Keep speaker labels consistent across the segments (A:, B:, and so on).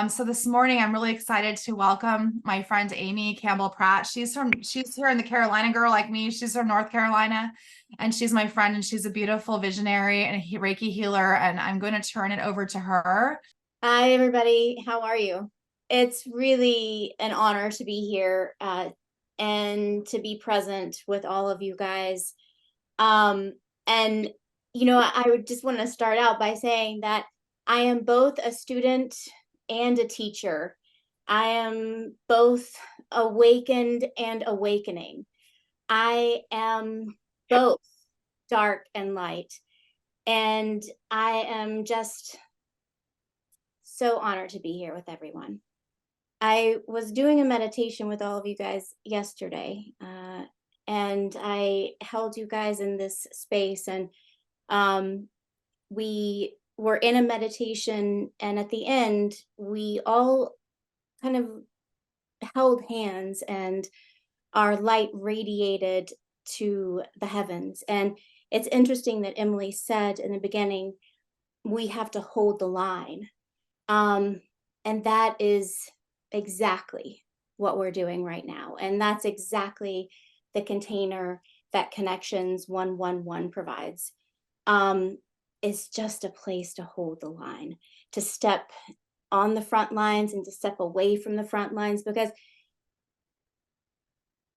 A: So this morning, I'm really excited to welcome my friend Amy Campbell Pratt. She's here in the Carolina girl like me. She's from North Carolina, and she's my friend, and she's a beautiful visionary and a Reiki healer. And I'm going to turn it over to her.
B: Hi, everybody. How are you? It's really an honor to be here and to be present with all of you guys. Um, and, I would just want to start out by saying that I am both a student and a teacher. I am both awakened and awakening. I am both dark and light. And I am just so honored to be here with everyone. I was doing a meditation with all of you guys yesterday, and I held you guys in this space, and we were in a meditation, and at the end, we all kind of held hands, and our light radiated to the heavens. And it's interesting that Emily said in the beginning, we have to hold the line. And that is exactly what we're doing right now. And that's exactly the container that Connections 111 provides. It's just a place to hold the line, to step on the front lines and to step away from the front lines, because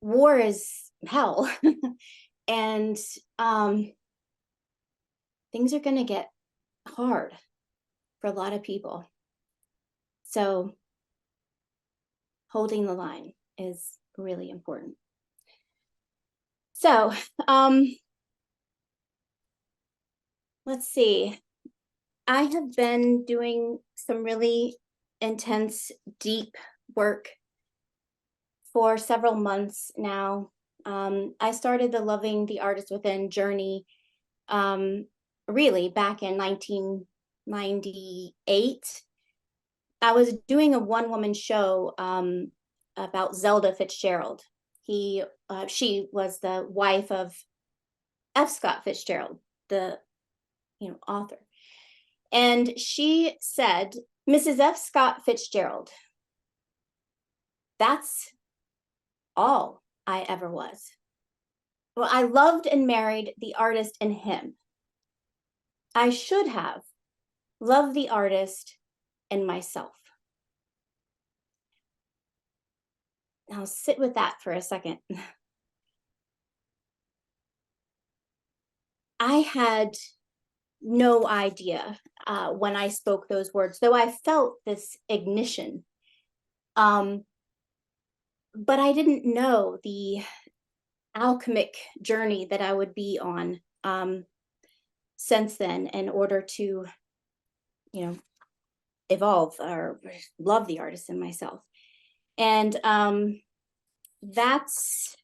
B: war is hell. And things are going to get hard for a lot of people. So holding the line is really important. So let's see. I have been doing some really intense, deep work for several months now. I started the Loving the Artist Within journey really back in 1998. I was doing a one-woman show about Zelda Fitzgerald. She was the wife of F. Scott Fitzgerald, the author. And she said, "Mrs. F. Scott Fitzgerald, that's all I ever was. Well, I loved and married the artist in him. I should have loved the artist in myself." Now sit with that for a second. I had no idea when I spoke those words, though I felt this ignition. But I didn't know the alchemic journey that I would be on since then in order to, evolve or love the artist in myself. And that's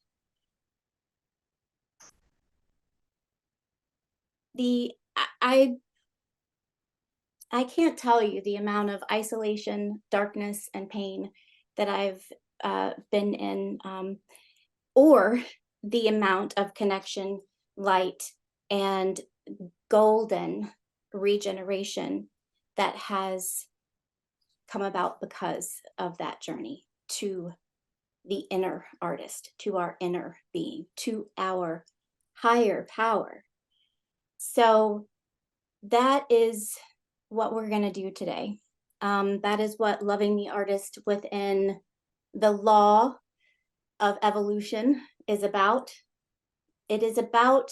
B: the I can't tell you the amount of isolation, darkness, and pain that I've been in, or the amount of connection, light, and golden regeneration that has come about because of that journey to the inner artist, to our inner being, to our higher power. So that is what we're going to do today. That is what Loving the Artist Within the Law of Evolution is about. It is about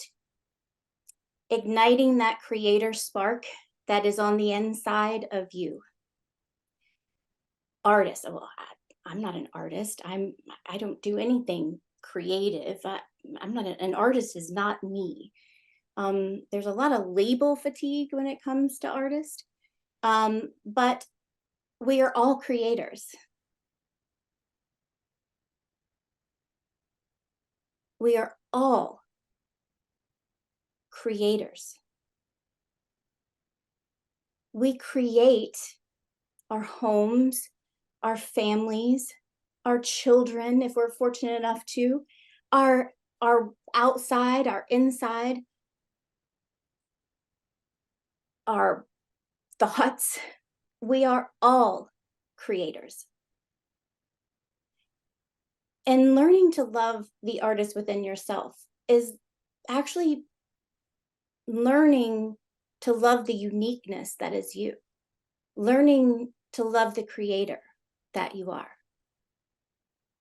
B: igniting that creator spark that is on the inside of you. Artist. Well, I'm not an artist. I don't do anything creative. I'm not an artist. Is not me. There's a lot of label fatigue when it comes to artists, but we are all creators. We are all creators. We create our homes, our families, our children, if we're fortunate enough to, our outside, our inside, our thoughts. We are all creators. And learning to love the artist within yourself is actually learning to love the uniqueness that is you, learning to love the creator that you are.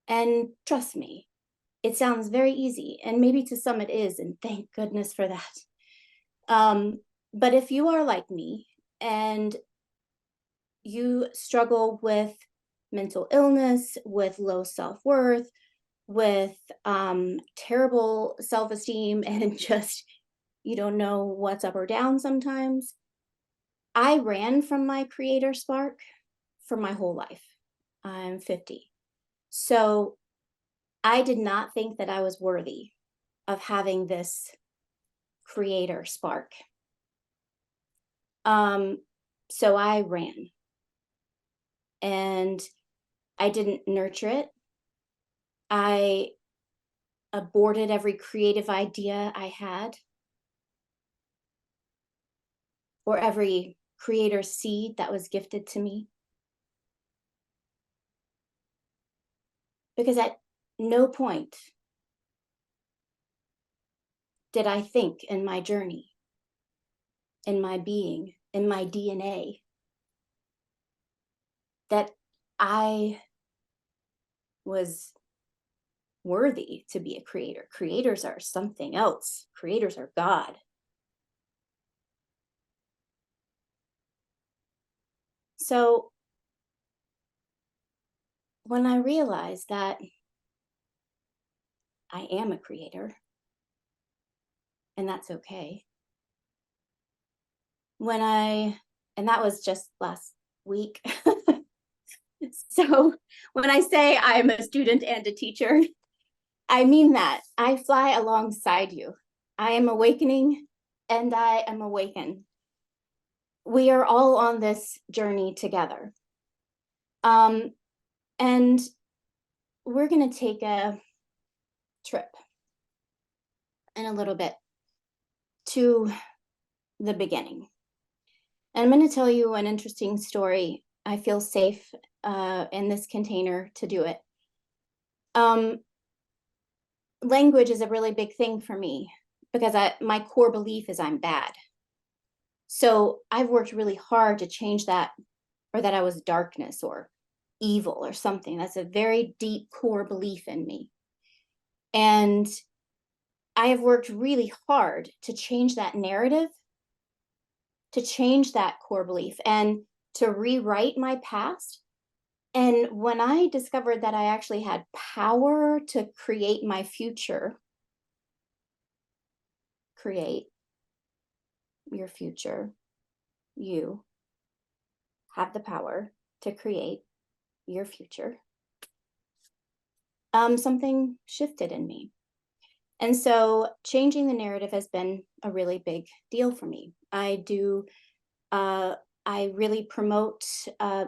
B: And trust me, it sounds very easy, and maybe to some it is, and thank goodness for that. But if you are like me and you struggle with mental illness, with low self-worth, with terrible self-esteem, and just you don't know what's up or down sometimes, I ran from my creator spark for my whole life. I'm 50. So I did not think that I was worthy of having this creator spark. So I ran and I didn't nurture it. I aborted every creative idea I had, or every creator seed that was gifted to me. Because at no point did I think in my journey, in my being, in my DNA, that I was worthy to be a creator. Creators are something else. Creators are God. So when I realized that I am a creator, and that's okay. And that was just last week. So when I say I'm a student and a teacher, I mean that. I fly alongside you. I am awakening and I am awakened. We are all on this journey together. And we're going to take a trip in a little bit to the beginning. And I'm going to tell you an interesting story. I feel safe in this container to do it. Language is a really big thing for me because my core belief is I'm bad. So I've worked really hard to change that, or that I was darkness or evil or something. That's a very deep core belief in me. And I have worked really hard to change that narrative, to change that core belief, and to rewrite my past. And when I discovered that I actually had power to create my future, create your future, you have the power to create your future, something shifted in me. And so changing the narrative has been a really big deal for me. I really promote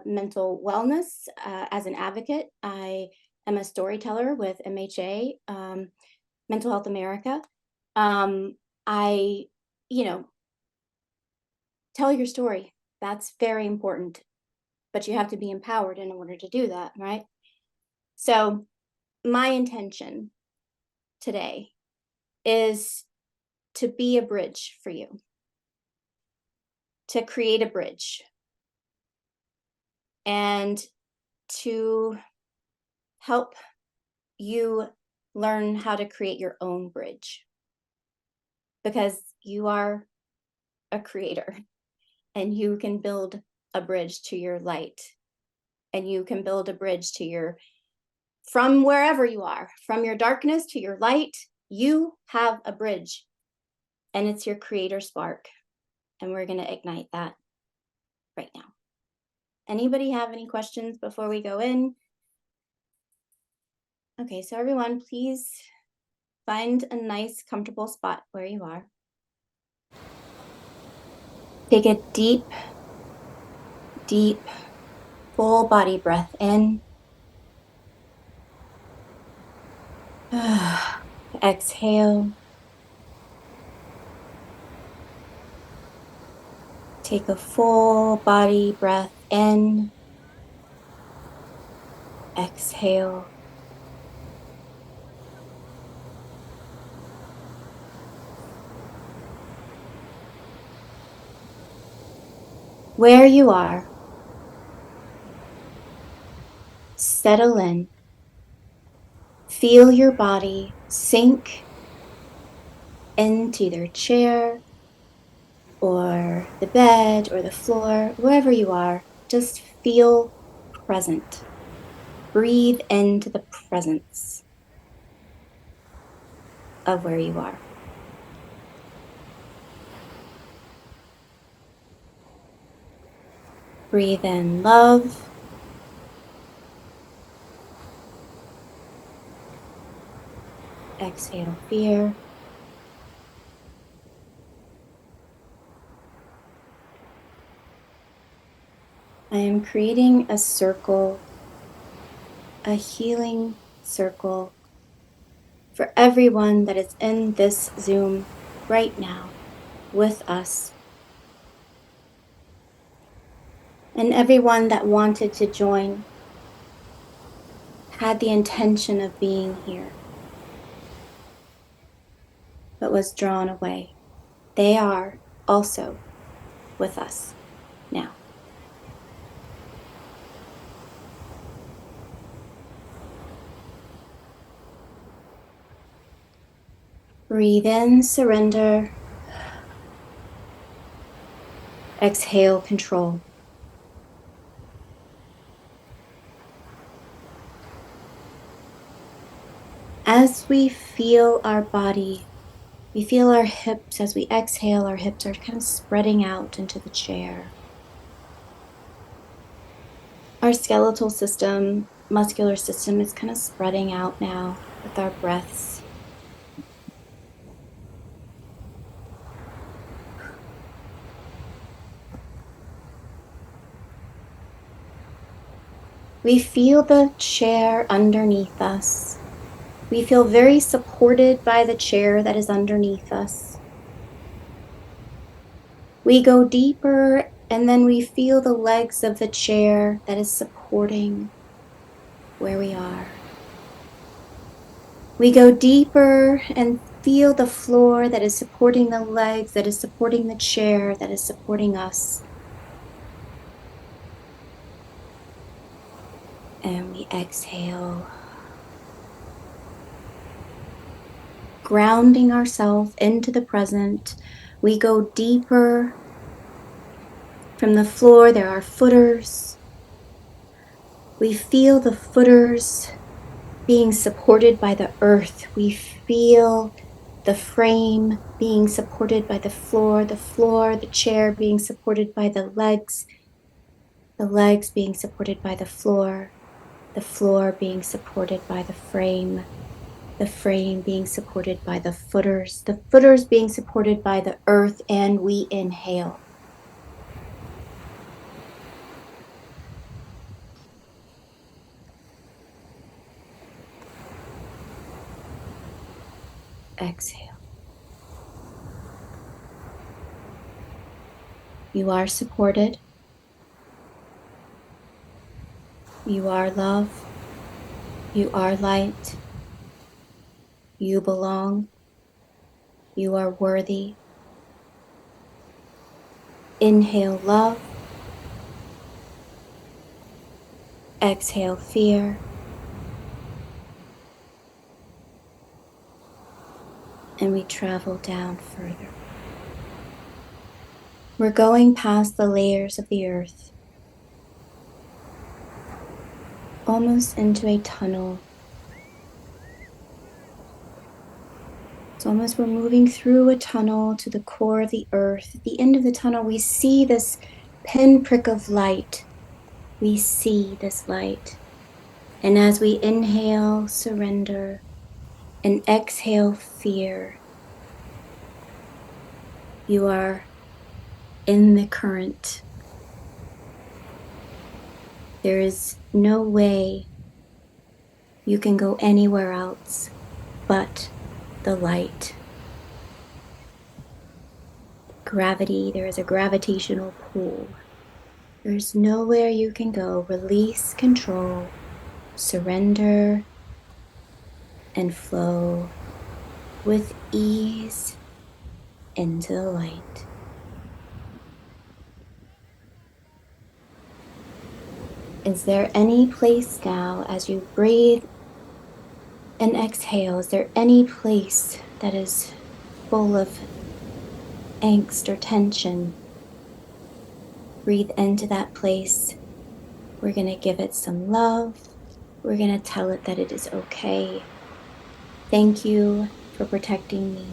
B: mental wellness as an advocate. I am a storyteller with MHA, Mental Health America. I, tell your story. That's very important, but you have to be empowered in order to do that, right? So my intention today is to be a bridge for you, to create a bridge, and to help you learn how to create your own bridge, because you are a creator and you can build a bridge to your light, and you can build a bridge to from wherever you are, from your darkness to your light. You have a bridge, and it's your creator spark. And we're going to ignite that right now. Anybody have any questions before we go in? Okay, so everyone, please find a nice, comfortable spot where you are. Take a deep, deep, full body breath in. Exhale. Take a full body breath in. Exhale. Where you are, settle in. Feel your body sink into either chair or the bed or the floor, wherever you are. Just feel present. Breathe into the presence of where you are. Breathe in love. Exhale fear. I am creating a circle, a healing circle for everyone that is in this Zoom right now with us. And everyone that wanted to join had the intention of being here, but was drawn away. They are also with us now. Breathe in, surrender. Exhale, control. As we feel our body, we feel our hips, as we exhale, our hips are kind of spreading out into the chair. Our skeletal system, muscular system is kind of spreading out now with our breaths. We feel the chair underneath us. We feel very supported by the chair that is underneath us. We go deeper, and then we feel the legs of the chair that is supporting where we are. We go deeper and feel the floor that is supporting the legs, that is supporting the chair, that is supporting us. And we exhale, grounding ourselves into the present. We go deeper. From the floor, there are footers. We feel the footers being supported by the earth. We feel the frame being supported by the floor, the chair being supported by the legs being supported by the floor being supported by the frame being supported by the footers being supported by the earth, and we inhale. Exhale. You are supported. You are love. You are light. You belong. You are worthy. Inhale love. Exhale fear. And we travel down further. We're going past the layers of the earth, almost into a tunnel. It's almost we're moving through a tunnel to the core of the earth. At the end of the tunnel, we see this pinprick of light. We see this light. And as we inhale, surrender, and exhale, fear, you are in the current. There is no way you can go anywhere else but the light. Gravity, there is a gravitational pull. There's nowhere you can go. Release control. surrender and flow with ease into the light. Is there any place now, as you breathe and exhale, is there any place that is full of angst or tension? Breathe into that place. We're going to give it some love. We're going to tell it that it is okay. Thank you for protecting me,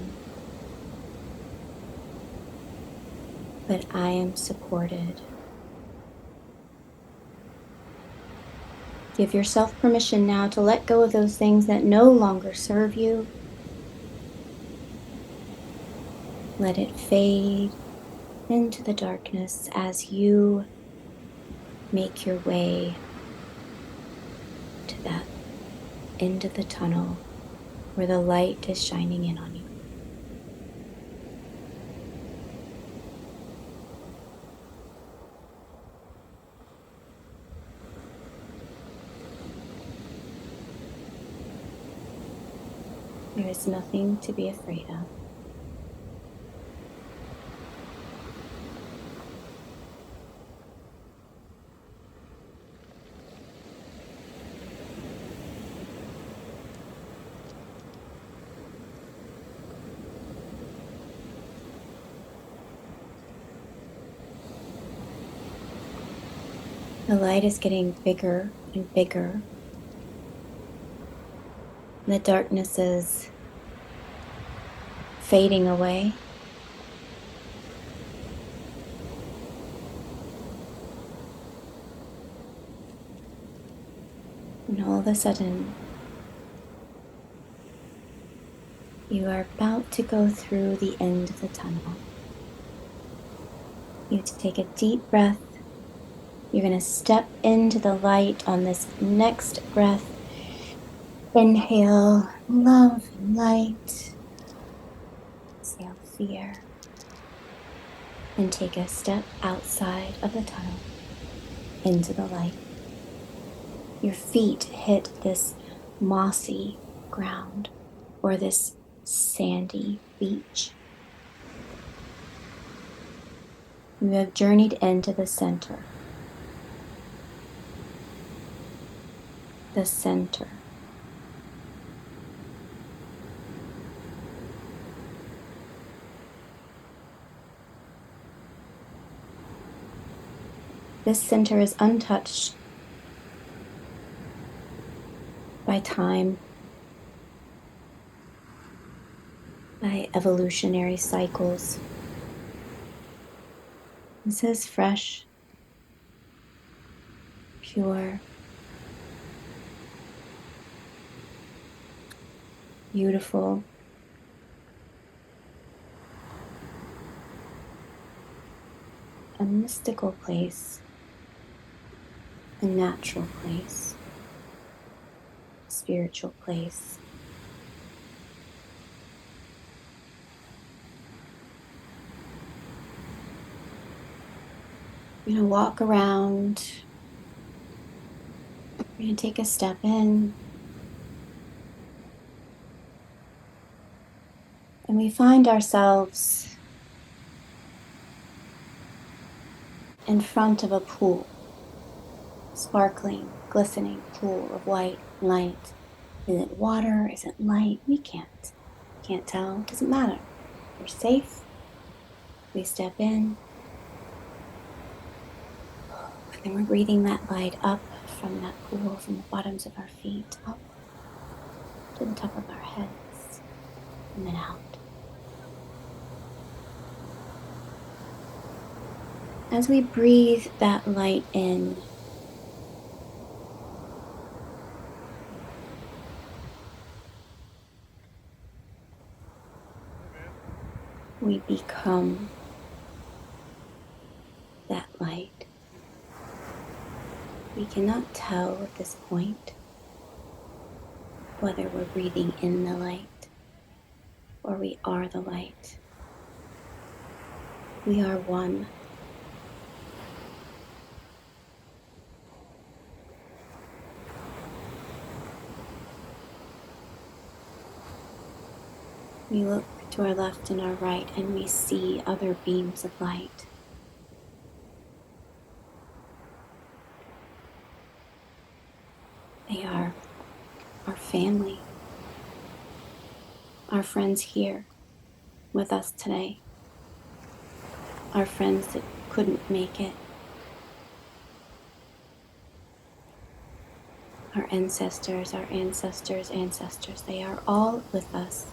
B: but I am supported. Give yourself permission now to let go of those things that no longer serve you. Let it fade into the darkness as you make your way to that end of the tunnel where the light is shining in on you. There is nothing to be afraid of. The light is getting bigger and bigger. The darkness is fading away. And all of a sudden, you are about to go through the end of the tunnel. You take a deep breath. You're going to step into the light on this next breath. Inhale love and light. Exhale fear. And take a step outside of the tunnel into the light. Your feet hit this mossy ground or this sandy beach. You have journeyed into the center. The center. This center is untouched by time, by evolutionary cycles. This is fresh, pure, beautiful, a mystical place, a natural place, a spiritual place. We're going to walk around. We're going to take a step in. And we find ourselves in front of a pool, sparkling, glistening pool of white light. Is it water? Is it light? We can't tell. It doesn't matter. We're safe. We step in. And we're breathing that light up from that pool, from the bottoms of our feet, up to the top of our heads, and then out. As we breathe that light in, we become that light. We cannot tell at this point whether we're breathing in the light or we are the light. We are one. We look to our left and our right, and we see other beams of light. They are our family, our friends here with us today, our friends that couldn't make it, our ancestors, our ancestors' ancestors. They are all with us.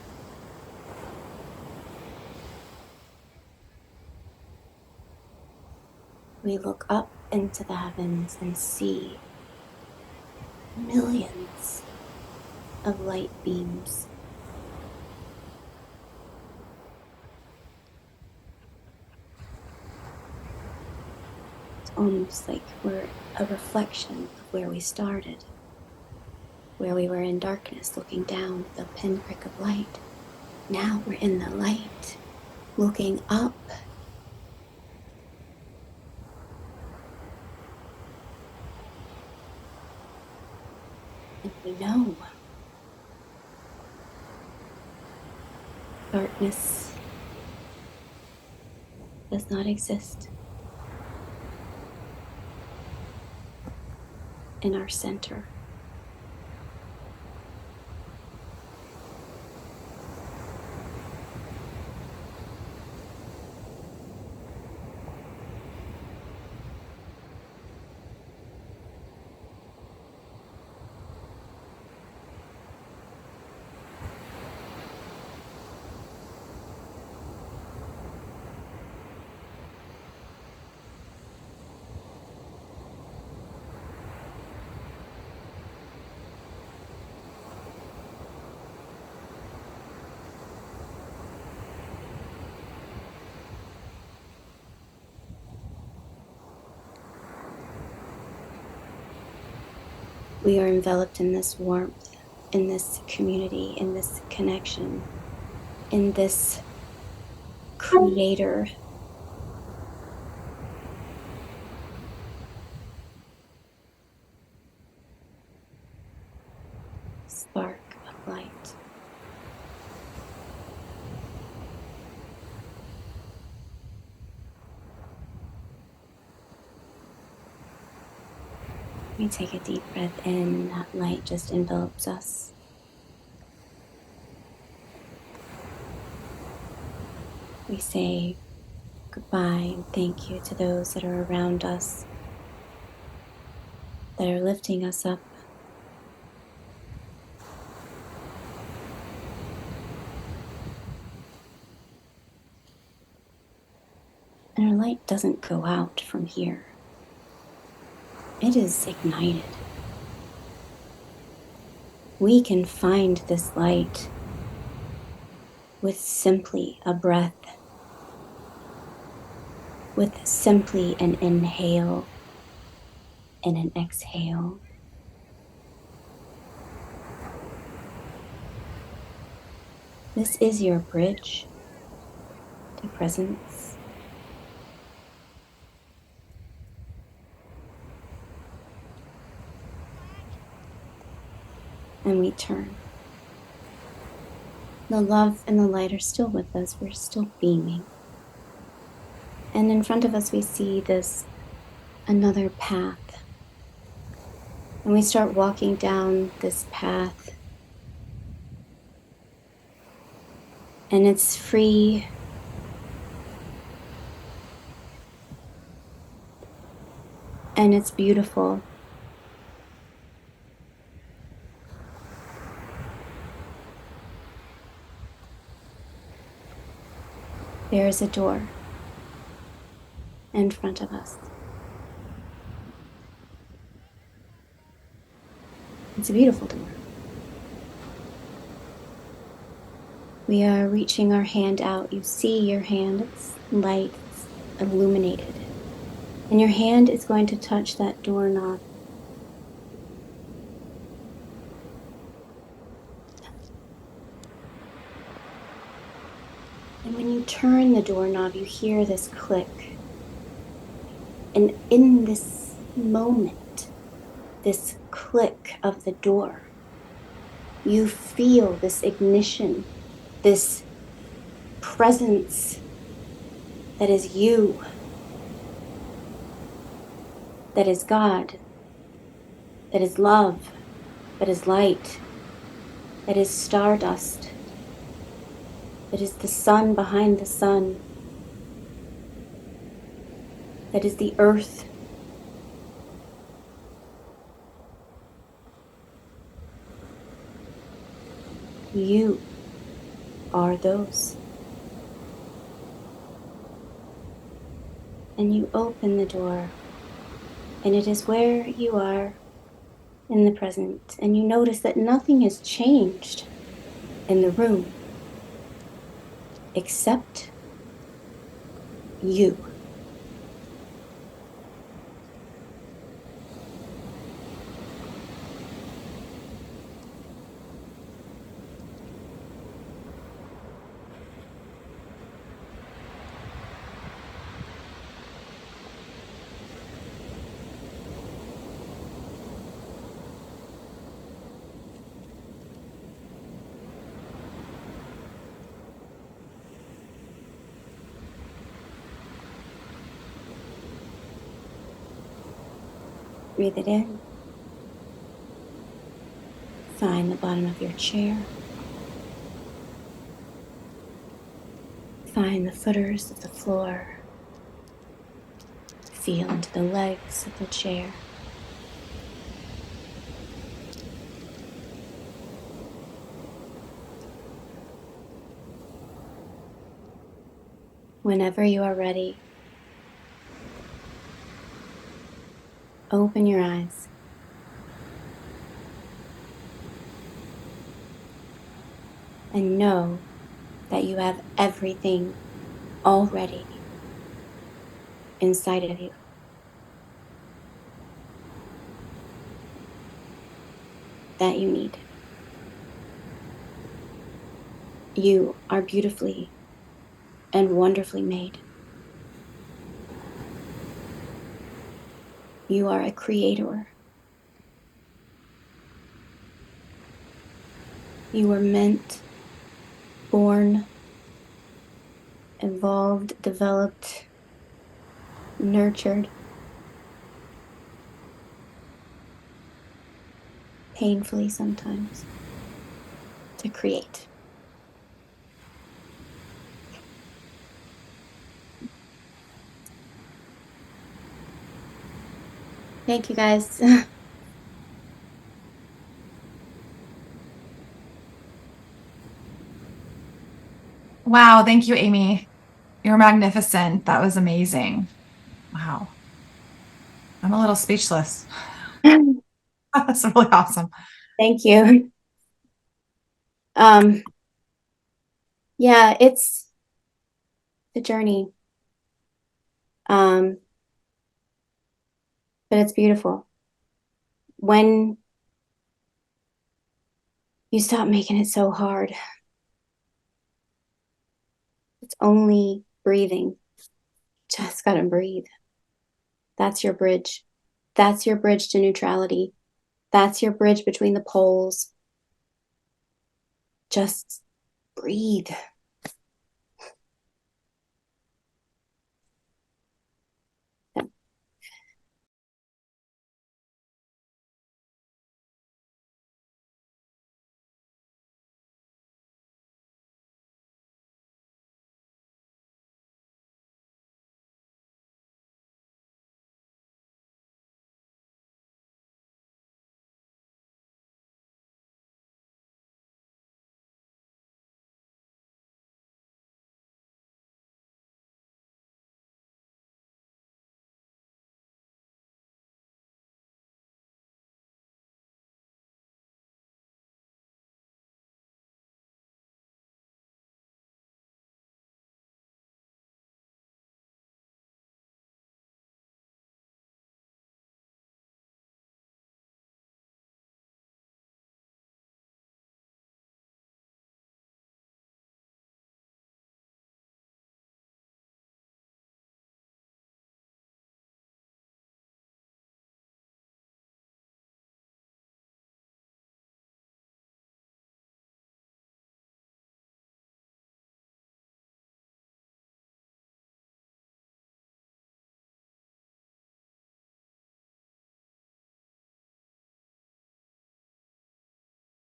B: We look up into the heavens and see millions of light beams. It's almost like we're a reflection of where we started, where we were in darkness looking down with a pinprick of light. Now we're in the light, looking up. And we know darkness does not exist in our center. We are enveloped in this warmth, in this community, in this connection, in this creator. Spark of light. We take a deep breath in, that light just envelops us. We say goodbye and thank you to those that are around us, that are lifting us up. And our light doesn't go out from here. It is ignited. We can find this light with simply a breath, with simply an inhale and an exhale. This is your bridge to presence. And we turn. The love and the light are still with us. We're still beaming. And in front of us, we see this another path. And we start walking down this path. And it's free. And it's beautiful. There is a door in front of us. It's a beautiful door. We are reaching our hand out. You see your hand, it's light, it's illuminated. And your hand is going to touch that doorknob. And when you turn the doorknob, you hear this click. And in this moment, this click of the door, you feel this ignition, this presence that is you, that is God, that is love, that is light, that is stardust, that is the sun behind the sun, that is the earth. You are those. And you open the door, and it is where you are in the present, and you notice that nothing has changed in the room except you. Breathe it in. Find the bottom of your chair. Find the footers of the floor. Feel into the legs of the chair. Whenever you are ready, open your eyes. And know that you have everything already inside of you. That you need. You are beautifully and wonderfully made. You are a creator. You were meant, born, evolved, developed, nurtured, painfully sometimes, to create. Thank you guys.
A: Wow, thank you, Amy. You're magnificent. That was amazing. Wow. I'm a little speechless. That's really awesome.
B: Thank you. Um, yeah, it's the journey. But it's beautiful. When you stop making it so hard, it's only breathing. Just gotta breathe. That's your bridge. That's your bridge to neutrality. That's your bridge between the poles. Just breathe.